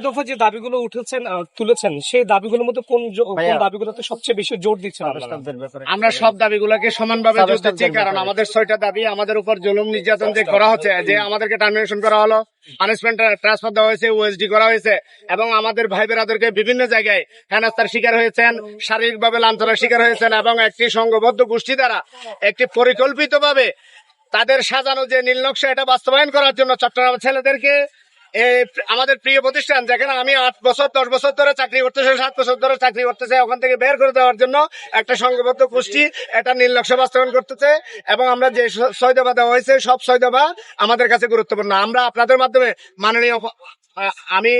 দফা যে দাবিগুলো উঠেছেন তুলেছেন সেই দাবিগুলোর মধ্যে কোন দাবিগুলোতে সবচেয়ে বেশি জোর দিচ্ছেন আপনারা? আমরা সব দাবিগুলোকে সমানভাবে জোর দিচ্ছি, কারণ আমাদের 6টা দাবি, আমাদের উপর জুলুম নির্যাতন যে করা হচ্ছে, যে আমাদেরকে টার্মিনেশন করা হলো, পানিশমেন্ট ট্রান্সফার দেওয়া হয়েছে, ওএসডি করা হয়েছে, এবং আমাদের ভাই বেরাদেরকে বিভিন্ন জায়গায় হেনস্থার শিকার হয়েছেন, শারীরিকভাবে লাঞ্ছনার শিকার হয়েছেন, এবং একটি সংঘবদ্ধ গোষ্ঠী দ্বারা একটি পরিকল্পিতভাবে তাদের সাজানো যে নীলনকশা, এটা বাস্তবায়ন করার জন্য চট্টগ্রাম ছেলেদেরকে আমাদের প্রিয় প্রতিষ্ঠান, যেখানে আমি 8 বছর 10 বছর ধরে চাকরি করতেছি, 7 বছর ধরে চাকরি করতেছে, ওখান থেকে বের করে দেওয়ার জন্য একটা সংঘবদ্ধ গোষ্ঠী এটা নীলনকশা বাস্তবায়ন করতেছে। এবং আমরা যে 6 দফা দেওয়া হয়েছে, সব 6 দফা আমাদের কাছে গুরুত্বপূর্ণ। আমরা আপনাদের মাধ্যমে আমি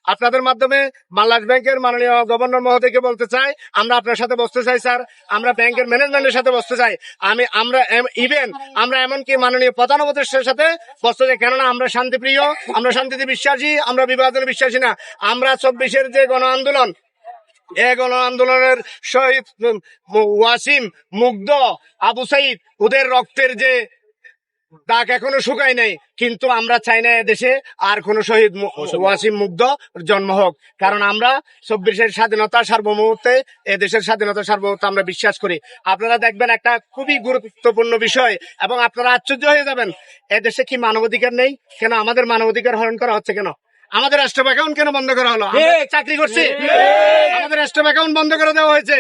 আপনাদের মাধ্যমে বাংলাদেশ ব্যাংকের মাননীয় গভর্নর মহোদয়কে বলতে চাই, আমরা আপনার সাথে বসতে চাই স্যার, আমরা ব্যাংকের ম্যানেজমেন্টের সাথে বসতে চাই, আমরা এমনকি মাননীয় প্রধান উপদেষ্টার সাথে বসতে চাই। কেননা আমরা শান্তিপ্রিয়, আমরা শান্তিতে বিশ্বাসী, আমরা বিভাজনে বিশ্বাসী না। আমরা 24-এর যে গণ আন্দোলন, এই গণ আন্দোলনের শহীদ ওয়াসিম, মুগ্ধ, আবু সাইদ, ওদের রক্তের যে দাগ এখনো শুকায় নাই, কিন্তু আমরা চাই না দেশে আর কোন শহীদ ওয়াসিম মুগ্ধ জন্ম হোক, কারণ আমরা 24-এর স্বাধীনতা সার্বভৌমত্বে, দেশের স্বাধীনতা সার্বভৌমত্ব আমরা বিশ্বাস করি। আপনারা দেখবেন একটা খুবই গুরুত্বপূর্ণ বিষয়, এবং আপনারা আশ্চর্য হয়ে যাবেন, দেশে কি মানবাধিকার নেই? কেন আমাদের মানবাধিকার হরণ করা হচ্ছে? কেন আমাদের স্টপ অ্যাকাউন্ট কেন বন্ধ করা হলো? চাকরি করছি, আমাদের স্টপ অ্যাকাউন্ট বন্ধ করে দেওয়া হয়েছে,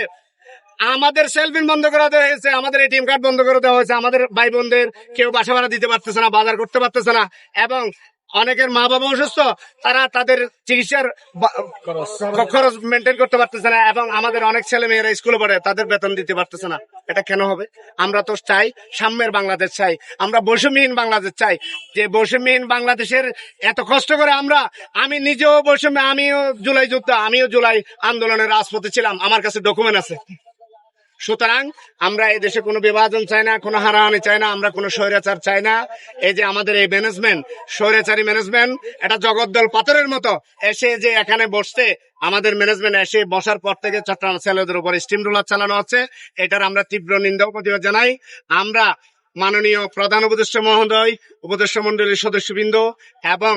আমাদের সেলফিন বন্ধ করে দেওয়া হয়েছে, আমাদের এটিএম কার্ড বন্ধ করে দেওয়া হয়েছে, আমাদের ভাই বোনদের কেউ বাসা ভাড়া দিতে পারতেছে না, বাজার করতে পারতেছে না, এবং অনেকের মা বাবা অসুস্থ, তারা তাদের চিকিৎসার খরচ মেনটেন করতে পারতেছে না, এবং আমাদের অনেক ছেলে মেয়েরা স্কুলে পড়ে, তাদের বেতন দিতে পারতেছে না। এটা কেন হবে? আমরা তো চাই সাম্যের বাংলাদেশ চাই, আমরা বৈষম্যহীন বাংলাদেশ চাই। যে বৈষম্যহীন বাংলাদেশের এত কষ্ট করে আমি নিজেও বৈষম্য, আমিও জুলাই যুদ্ধ, আমিও জুলাই আন্দোলনের রাজপথে ছিলাম, আমার কাছে ডকুমেন্ট আছে। সুতরাং আমরা এই দেশে কোনো বিভাজন চাই না, কোনো হারাহানি চাই না, আমরা কোনো স্বৈরাচার চাই না। এই যে আমাদের এই ম্যানেজমেন্ট, স্বৈরাচারী ম্যানেজমেন্ট, এটা জগদ্দল পাথরের মতো এসে যে এখানে বসতে, আমাদের ম্যানেজমেন্ট এসে বসার পর থেকে চট্টগ্রাম ছেলেদের উপর স্টিম রোলার চালানো হচ্ছে, এটার আমরা তীব্র নিন্দা ও প্রতিবাদ জানাই। আমরা মাননীয় প্রধান উপদেষ্টা মহোদয়, উপদেষ্টা মন্ডলীর সদস্যবৃন্দ, এবং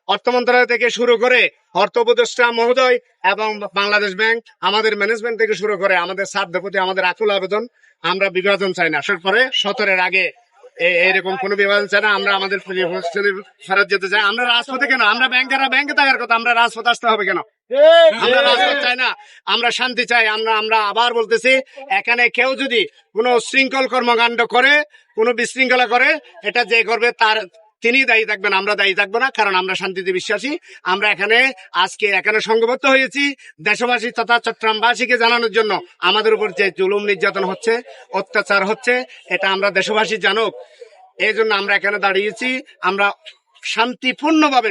অর্থ মন্ত্রণালয় থেকে শুরু করে অর্থ উপদেষ্টা মহোদয় এবং বাংলাদেশ ব্যাংক, আমাদের ম্যানেজমেন্ট থেকে শুরু করে আমাদের স্যারদের প্রতি আমাদের আকুল আবেদন, আমরা বিভাজন চাই না। আসার পরে 17-এর আগে এরকম কোন বিভাজন চাই না। আমরা আমাদের ফেরত যেতে চাই। আমরা রাজপথে কেন? আমরা ব্যাংকে থাকার কথা, আমরা রাজপথে আসতে হবে কেন? আমরা রাজপথ চাই না, আমরা শান্তি চাই। আমরা আবার বলতেছি, এখানে কেউ যদি কোনো শৃঙ্খল কর্মকাণ্ড করে, কোনো বিশৃঙ্খলা করে, এটা যে করবে তিনি দায়ী থাকবেন, আমরা দায়ী থাকবো না, কারণ আমরা শান্তিতে বিশ্বাসী। আমরা আজকে এখানে সংঘবদ্ধ হয়েছি দেশবাসী তথা চট্টগ্রামবাসীকে জানানোর জন্য, আমাদের উপর যে জুলুম নির্যাতন হচ্ছে, অত্যাচার হচ্ছে, এটা আমরা দেশবাসী জানুক, এই জন্য আমরা এখানে দাঁড়িয়েছি। আমরা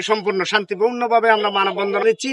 সম্পূর্ণ শান্তিপূর্ণভাবে আমরা মানববন্ধন নিচ্ছি।